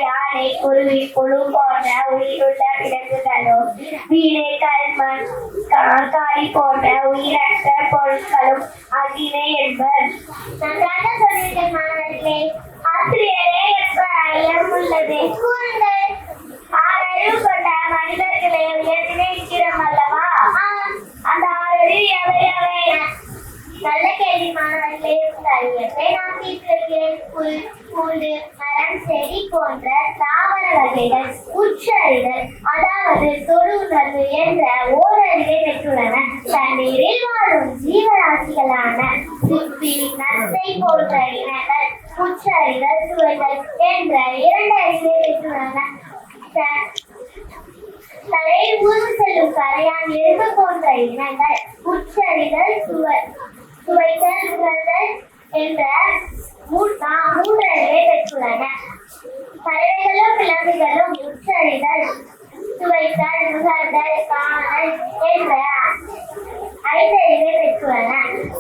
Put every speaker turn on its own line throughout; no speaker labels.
யானை குருவி புழு போன்ற உயிருள்ள விலங்குகளும் வீடு கல்மண் காளி போன்ற உயிரற்ற பொருட்களும் அகிலை என்பர். நன்றாக சொல்லியிருக்கேன் மாணவர்களே. ஆசிரியரே எப்ப ஐயம் உள்ளது கூறுங்கள். ஆறறிவு கொண்ட மனிதர்களை உயர்த்தினே இருக்கிறோம் அல்லவா? அந்த ஆறறிவு எவை எவை? நல்ல கேள்வி மாணவர்களே. ஐயத்தை நான் தீர்த்திருக்கிறேன். புல் பூண்டு மரம் செடி போன்ற தாவர வகைகள் உச்சரிதல் அதாவது தொடு உணர்வு என்ற ஓரறிவை பெற்றுள்ளன. தண்ணீரில் வாழும் ஜீவராசிகளான சிப்பி நத்தை போன்ற இனங்கள் உச்சரிதல் சுவைகள் என்ற இரண்டு அறிவை பெற்றுள்ளன. தலையில் ஊர்ந்து செல்லும் கரையான் எறும்பு போன்ற இனங்கள் உச்சரிதல் சுவைத்தல் உணர்தல் என்ற மூன்றறிவை பெற்றுள்ளன. பறவைகளும் விலங்குகளும் உச்சரிதல் சுவைத்தல் நுகர்தல் காணல் என்ற ஐந்தறிவை பெற்றுள்ளன.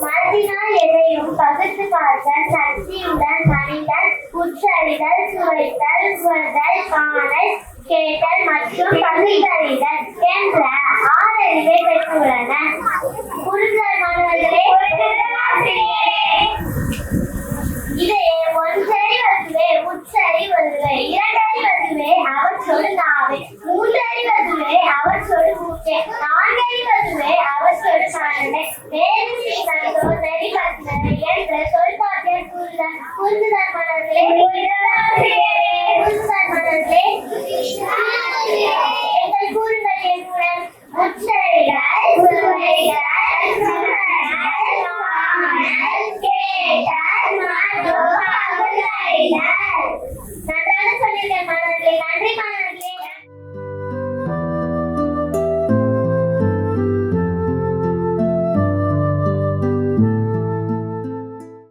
மனதினால் எதையும் பகுத்து பார்க்க சக்தியுடன் மனிதன் உச்சரிதல் சுவைத்தல் நுகர்தல் காணல் கேட்டல் மற்றும் பகுத்தறிதல் என்ற ஆறறிவை பெற்றுள்ளன. புரிதல் மாணவர்களே. இதையே ஒன்றறி வதுவே உச்சரி வதுவே இரண்டறி வதுவே அவற்றோடு நாவே மூன்றறி வதுவே அவற்றோடு மூக்கே நான்கறி வதுவே அவற்றோடு காணலே வேறு சீனந்தோ நெறி வதுவே என்ற சொல்பாட்டில் புரிதல் மாணவர்களே.